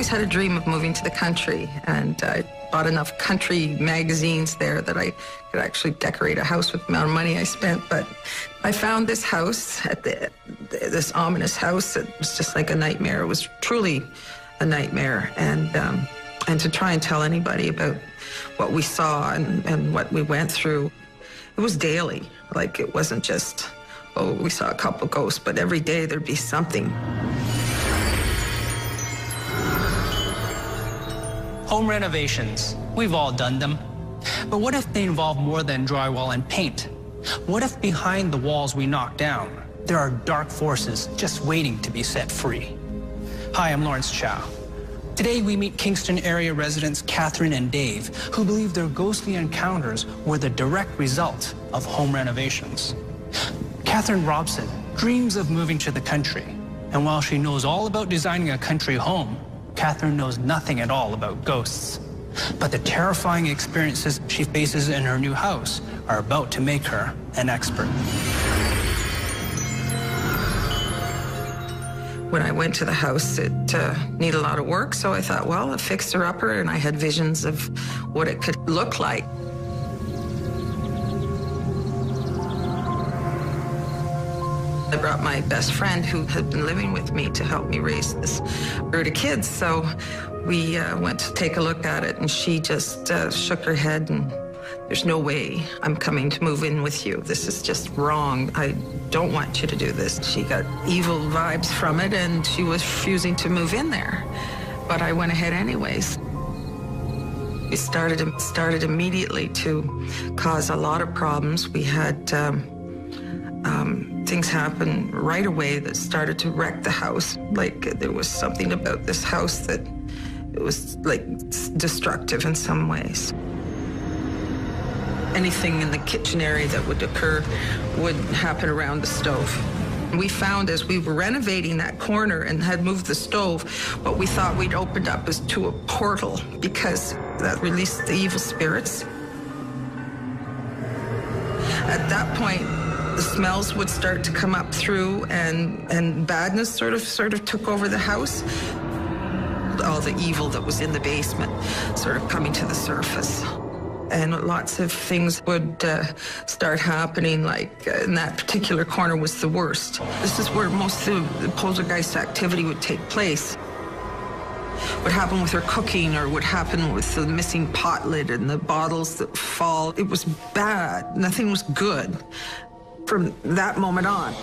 always had a dream of moving to the country, and I bought enough country magazines there that I could actually decorate a house with the amount of money I spent. But I found this house, this ominous house. It was just like a nightmare. It was truly a nightmare. And to try and tell anybody about what we saw and what we went through, it was daily. Like, it wasn't just, oh, we saw a couple ghosts, but every day there'd be something. Home renovations, we've all done them. But what if they involve more than drywall and paint? What if behind the walls we knock down, there are dark forces just waiting to be set free? Hi, I'm Lawrence Chow. Today we meet Kingston area residents Kathryn and Dave, who believe their ghostly encounters were the direct result of home renovations. Kathryn Robson dreams of moving to the country, and while she knows all about designing a country home, Kathryn knows nothing at all about ghosts. But the terrifying experiences she faces in her new house are about to make her an expert. When I went to the house, it needed a lot of work, so I thought, well, a fixer-upper, and I had visions of what it could look like. I brought my best friend who had been living with me to help me raise this brood of kids. So we went to take a look at it, and she just shook her head, and there's no way I'm coming to move in with you. This is just wrong. I don't want you to do this. She got evil vibes from it, and she was refusing to move in there. But I went ahead anyways. We started immediately to cause a lot of problems. We had things happen right away that started to wreck the house. Like, there was something about this house that it was like destructive in some ways. Anything in the kitchen area that would occur would happen around the stove. We found as we were renovating that corner and had moved the stove, what we thought we'd opened up was to a portal, because that released the evil spirits. At that point, the smells would start to come up through, and badness sort of took over the house. All the evil that was in the basement sort of coming to the surface. And lots of things would start happening, like in that particular corner was the worst. This is where most of the poltergeist activity would take place. What happened with her cooking, or what happened with the missing pot lid and the bottles that fall. It was bad. Nothing was good from that moment on.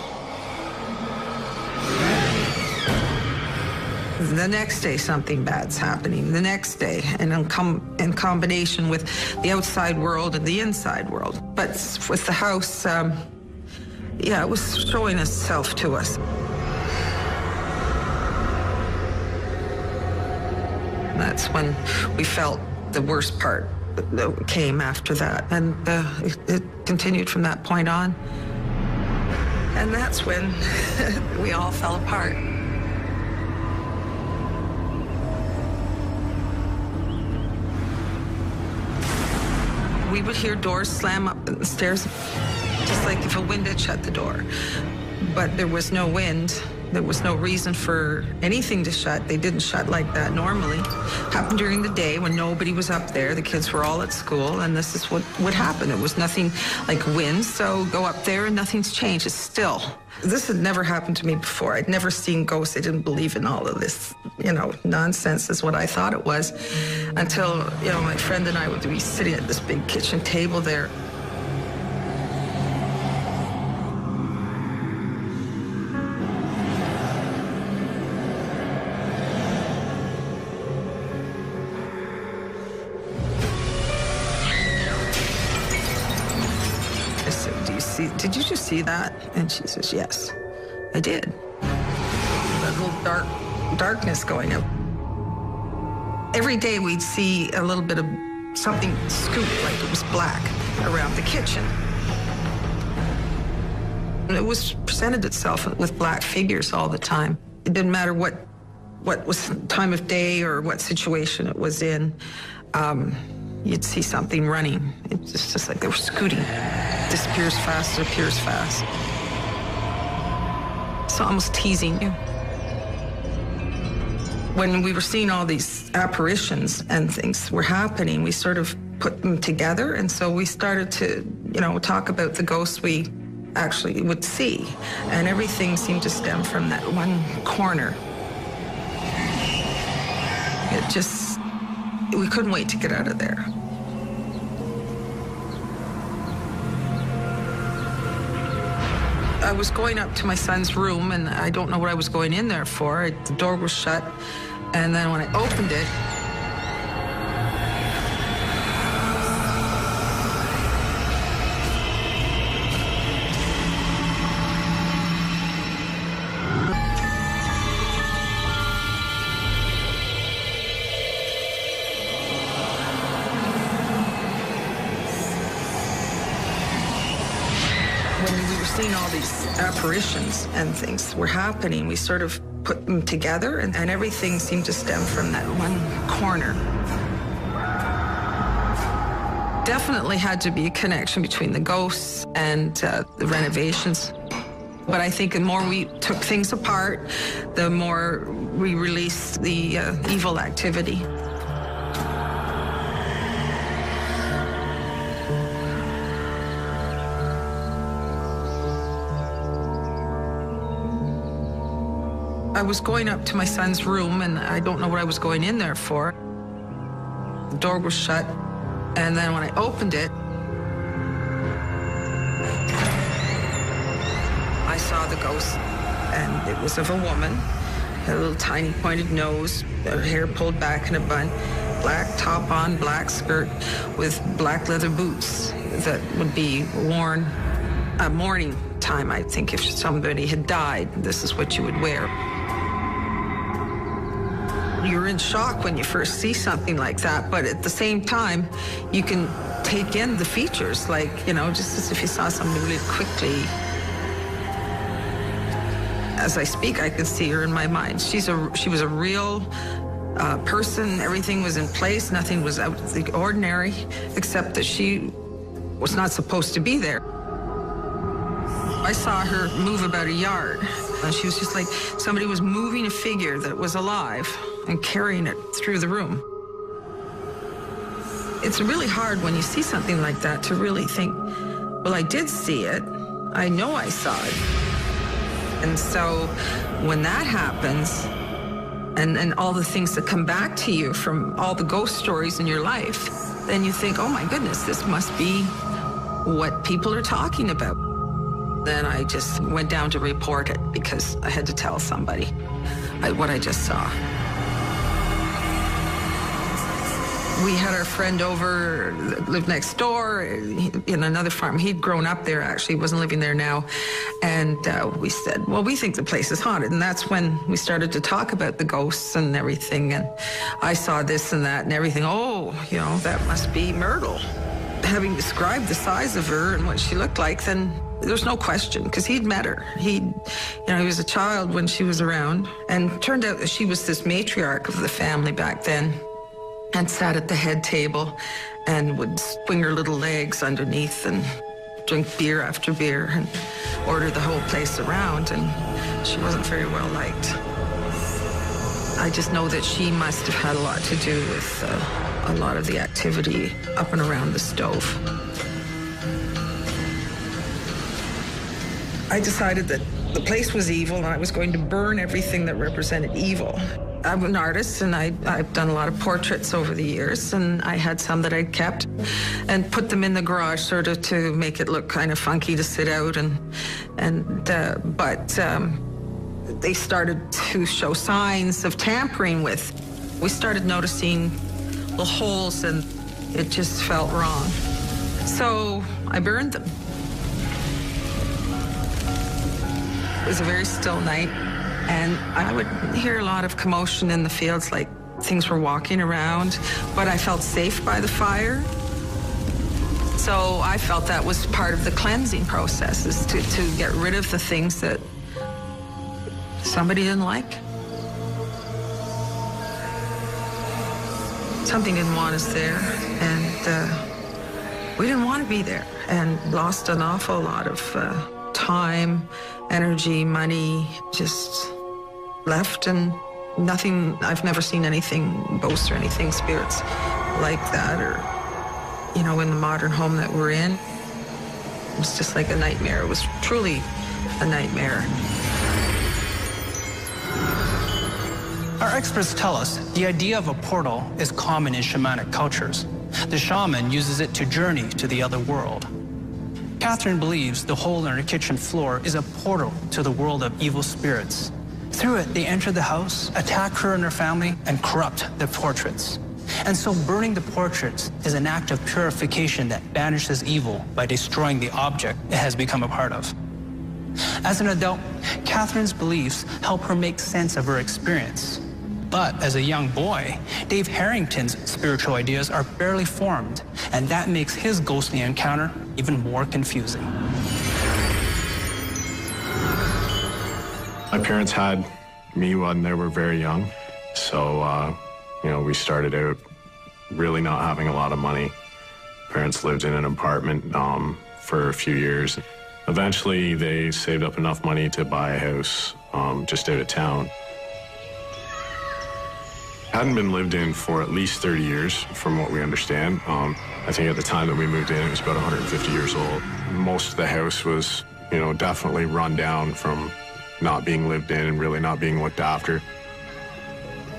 The next day, something bad's happening. The next day, and in combination with the outside world and the inside world. But with the house, yeah, it was showing itself to us. That's when we felt the worst part that came after that. And it continued from that point on. And that's when we all fell apart. We would hear doors slam up the stairs, just like if a wind had shut the door. But there was no wind. There was no reason for anything to shut. They didn't shut like that normally. Happened during the day when nobody was up there. The kids were all at school, and this is what would happen. It was nothing like wind, so go up there and nothing's changed. It's still. This had never happened to me before. I'd never seen ghosts. I didn't believe in all of this, nonsense is what I thought it was, until, my friend and I would be sitting at this big kitchen table there. I said, did you just see that? And she says, yes, I did. That little darkness going up. Every day we'd see a little bit of something scoop, like it was black, around the kitchen. And it was presented itself with black figures all the time. It didn't matter what was time of day or what situation it was in. You'd see something running. It's just like they were scooting. Disappears fast, appears fast. It's almost teasing you. When we were seeing all these apparitions and things were happening, we sort of put them together. And so we started to, talk about the ghosts we actually would see. And everything seemed to stem from that one corner. We couldn't wait to get out of there. I was going up to my son's room, and I don't know what I was going in there for. The door was shut, and then when I opened it, seeing all these apparitions and things were happening, we sort of put them together, and everything seemed to stem from that one corner. Definitely had to be a connection between the ghosts and the renovations. But I think the more we took things apart, the more we released the evil activity. I was going up to my son's room, and I don't know what I was going in there for. The door was shut, and then when I opened it, I saw the ghost, and it was of a woman, had a little tiny pointed nose, her hair pulled back in a bun, black top on, black skirt, with black leather boots that would be worn at morning time. I think if somebody had died, this is what you would wear. You're in shock when you first see something like that, but at the same time, you can take in the features, like, just as if you saw something really quickly. As I speak, I can see her in my mind. She was a real person. Everything was in place. Nothing was out of the ordinary, except that she was not supposed to be there. I saw her move about a yard, and she was just like somebody was moving a figure that was alive and carrying it through the room. It's really hard when you see something like that to really think, well, I did see it. I know I saw it. And so when that happens, and all the things that come back to you from all the ghost stories in your life, then you think, oh my goodness, this must be what people are talking about. Then I just went down to report it because I had to tell somebody what I just saw. We had our friend over, lived next door in another farm. He'd grown up there, actually, wasn't living there now. And we said, well, we think the place is haunted. And that's when we started to talk about the ghosts and everything. And I saw this and that and everything. Oh, that must be Myrtle. Having described the size of her and what she looked like, then there's no question, because he'd met her. He was a child when she was around. And turned out that she was this matriarch of the family back then, and sat at the head table and would swing her little legs underneath and drink beer after beer and order the whole place around, and she wasn't very well liked. I just know that she must have had a lot to do with a lot of the activity up and around the stove. I decided that the place was evil and I was going to burn everything that represented evil. I'm an artist, and I've done a lot of portraits over the years, and I had some that I'd kept and put them in the garage sort of to make it look kind of funky to sit out, but they started to show signs of tampering with. We started noticing little holes, and it just felt wrong. So I burned them. It was a very still night. And I would hear a lot of commotion in the fields, like things were walking around, but I felt safe by the fire. So I felt that was part of the cleansing process, is to get rid of the things that somebody didn't like. Something didn't want us there, and we didn't want to be there, and lost an awful lot of time, energy, money, just left and Nothing, I've never seen anything, ghosts or anything, spirits like that, or, you know, in the modern home that we're in. It was just like a nightmare. It was truly a nightmare. Our experts tell us the idea of a portal is common in shamanic cultures. The shaman uses it to journey to the other world. Kathryn believes the hole in her kitchen floor is a portal to the world of evil spirits. Through it, they enter the house, attack her and her family, and corrupt the portraits. And so burning the portraits is an act of purification that banishes evil by destroying the object it has become a part of. As an adult, Kathryn's beliefs help her make sense of her experience. But as a young boy, Dave Herrington's spiritual ideas are barely formed, and that makes his ghostly encounter even more confusing. My parents had me when they were very young, so you know, we started out really not having a lot of money. Parents lived in an apartment for a few years. Eventually, they saved up enough money to buy a house just out of town. Hadn't been lived in for at least 30 years, from what we understand. I think at the time that we moved in, it was about 150 years old. Most of the house was, you know, definitely run down from not being lived in and really not being looked after.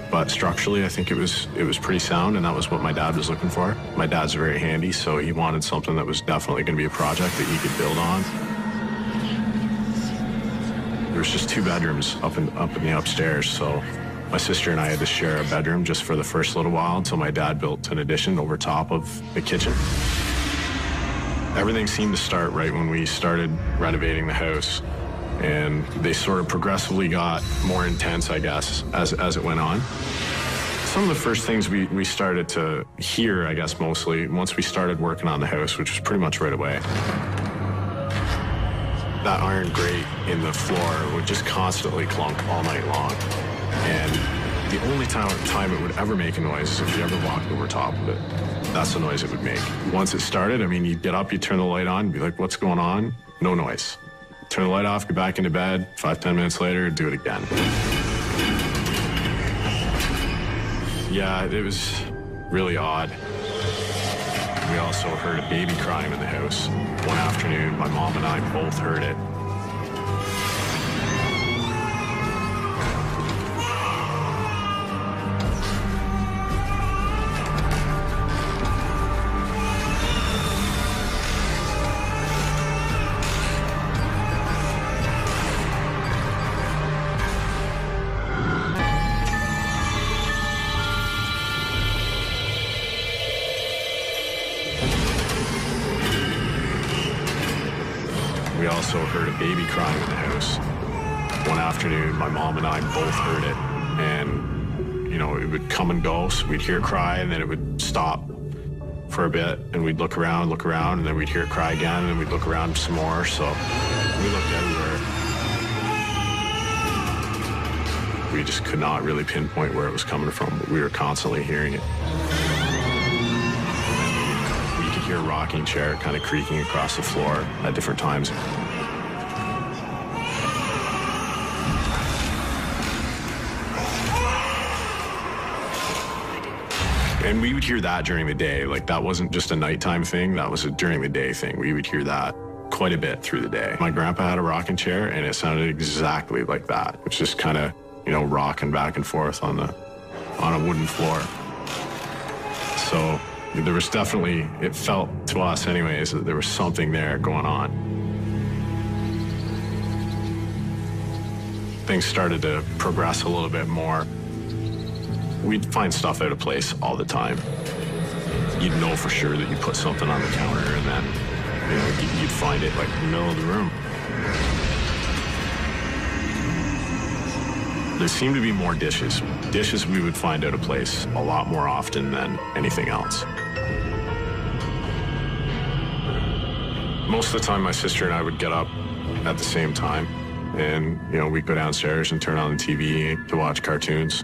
But structurally, I think it was pretty sound, and that was what my dad was looking for. My dad's very handy, so he wanted something that was definitely going to be a project that he could build on. There was just 2 bedrooms up in the upstairs, so my sister and I had to share a bedroom just for the first little while until my dad built an addition over top of the kitchen. Everything seemed to start right when we started renovating the house, and they sort of progressively got more intense, I guess, as it went on. Some of the first things we started to hear, I guess mostly, once we started working on the house, which was pretty much right away, that iron grate in the floor would just constantly clunk all night long. And the only time it would ever make a noise is if you ever walked over top of it. That's the noise it would make. Once it started, I mean, you'd get up, you'd turn the light on, be like, what's going on? No noise. Turn the light off, go back into bed, 5-10 minutes later, do it again. Yeah, it was really odd. We also heard a baby crying in the house. One afternoon, my mom and I both heard it. We also heard a baby crying in the house. One afternoon, my mom and I both heard it, and, you know, it would come and go, so we'd hear it cry, and then it would stop for a bit, and we'd look around, and then we'd hear it cry again, and then we'd look around some more, so we looked everywhere. We just could not really pinpoint where it was coming from, but we were constantly hearing it. Hear a rocking chair kind of creaking across the floor at different times. And we would hear that during the day. Like, that wasn't just a nighttime thing, that was a during the day thing. We would hear that quite a bit through the day. My grandpa had a rocking chair, and it sounded exactly like that. It was just kind of, you know, rocking back and forth on a wooden floor. So there was definitely, it felt to us anyways, that there was something there going on. Things started to progress a little bit more. We'd find stuff out of place all the time. You'd know for sure that you put something on the counter, and then, you know, you'd find it like in the middle of the room. There seemed to be more dishes. Dishes we would find out of place a lot more often than anything else. Most of the time, my sister and I would get up at the same time, and, you know, we'd go downstairs and turn on the TV to watch cartoons.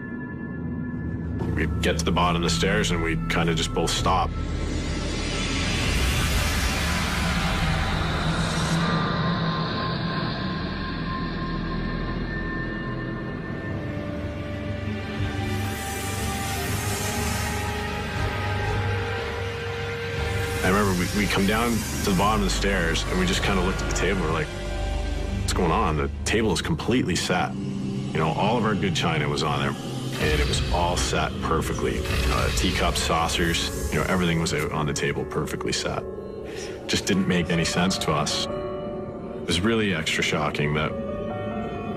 We'd get to the bottom of the stairs, and we'd kind of just both stop. I remember we come down to the bottom of the stairs and we just kind of looked at the table. We're like, what's going on? The table is completely set. You know, all of our good china was on there and it was all set perfectly. Teacups, saucers, you know, everything was out on the table perfectly set. Just didn't make any sense to us. It was really extra shocking that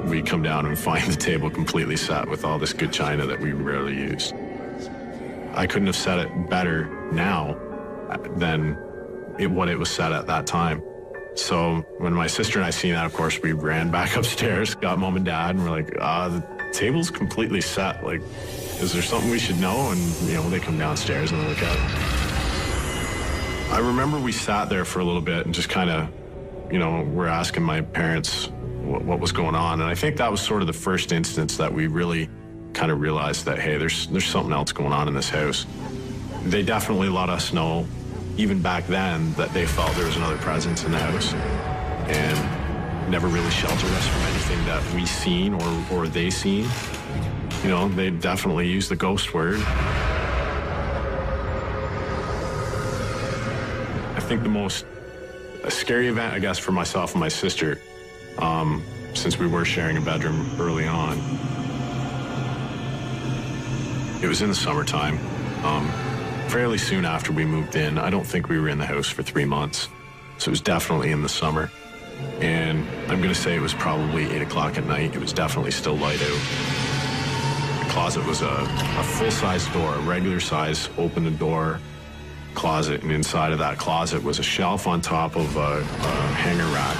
we come down and find the table completely set with all this good china that we rarely used. I couldn't have set it better now than what it was set at that time. So when my sister and I seen that, of course, we ran back upstairs, got mom and dad, and we're like, the table's completely set. Like, is there something we should know? And, you know, they come downstairs and they look at it. I remember we sat there for a little bit and just kind of, you know, we're asking my parents what was going on. And I think that was sort of the first instance that we really kind of realized that, hey, there's something else going on in this house. They definitely let us know, even back then, that they felt there was another presence in the house and never really sheltered us from anything that we seen or they seen. You know, they definitely used the ghost word. I think the most scary event, I guess, for myself and my sister, since we were sharing a bedroom early on, it was in the summertime. Fairly soon after we moved in. I don't think we were in the house for 3 months, so it was definitely in the summer. And I'm gonna say it was probably 8 o'clock at night. It was definitely still light out. The closet was a full-size door, a regular size, open the door closet, and inside of that closet was a shelf on top of a hanger rack.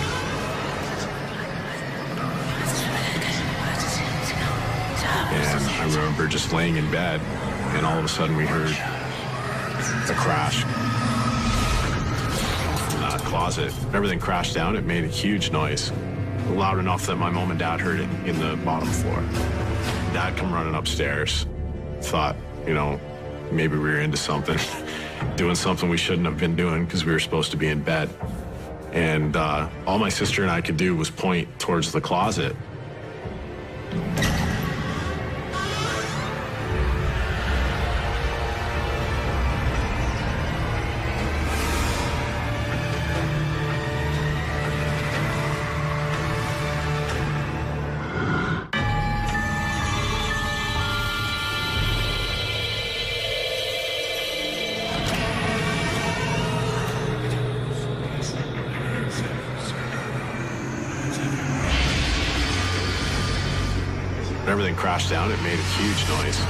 And I remember just laying in bed, and all of a sudden we heard a crash from that closet. Everything crashed down. It made a huge noise, loud enough that my mom and dad heard it in the bottom floor. Dad come running upstairs, thought, you know, maybe we were into something, doing something we shouldn't have been doing because we were supposed to be in bed. And all my sister and I could do was point towards the closet. Everything crashed down. It made a huge noise,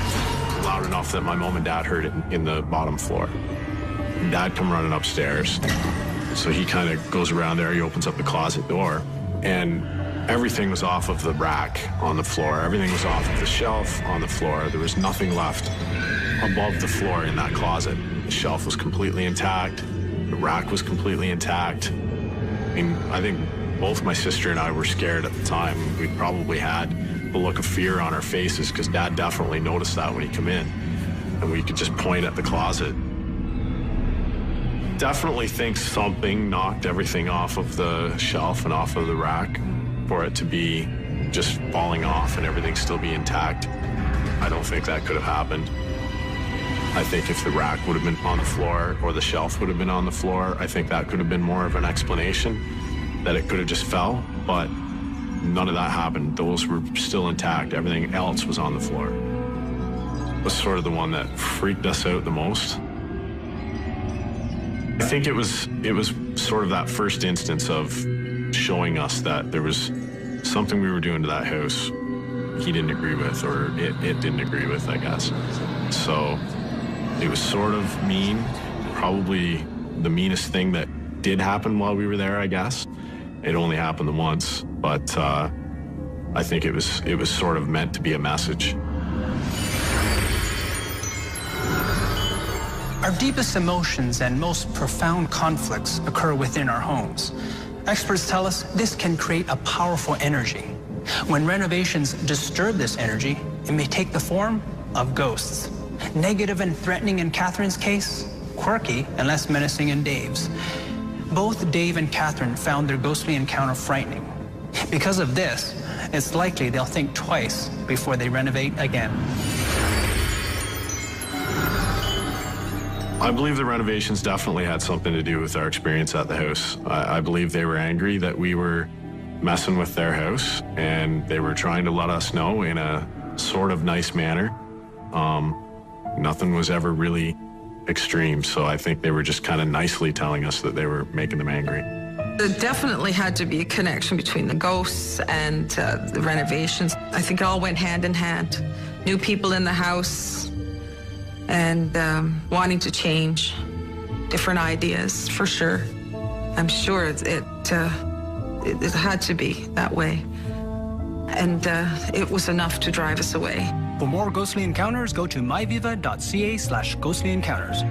loud enough that my mom and dad heard it in the bottom floor. Dad come running upstairs, so he kind of goes around there. He opens up the closet door, and everything was off of the rack on the floor. Everything was off of the shelf on the floor. There was nothing left above the floor in that closet. The shelf was completely intact. The rack was completely intact. I mean, I think both my sister and I were scared at the time. We probably had the look of fear on our faces because Dad definitely noticed that when he came in, and we could just point at the closet. Definitely think something knocked everything off of the shelf and off of the rack for it to be just falling off and everything still be intact. I don't think that could have happened. I think if the rack would have been on the floor or the shelf would have been on the floor, I think that could have been more of an explanation, that it could have just fell, but none of that happened. Those were still intact. Everything else was on the floor. It was sort of the one that freaked us out the most. I think it was sort of that first instance of showing us that there was something we were doing to that house he didn't agree with, or it didn't agree with, I guess. So it was sort of mean, probably the meanest thing that did happen while we were there, I guess. It only happened once, but I think it was sort of meant to be a message. Our deepest emotions and most profound conflicts occur within our homes. Experts tell us this can create a powerful energy. When renovations disturb this energy, it may take the form of ghosts. Negative and threatening in Kathryn's case, quirky and less menacing in Dave's. Both Dave and Kathryn found their ghostly encounter frightening. Because of this, it's likely they'll think twice before they renovate again. I believe the renovations definitely had something to do with our experience at the house. I believe they were angry that we were messing with their house, and they were trying to let us know in a sort of nice manner. Nothing was ever really extreme, so I think they were just kind of nicely telling us that they were making them angry. There definitely had to be a connection between the ghosts and the renovations. I think it all went hand in hand. New people in the house and wanting to change, different ideas, for sure. I'm sure it had to be that way. And it was enough to drive us away. For more ghostly encounters, go to myviva.ca/ghostly encounters.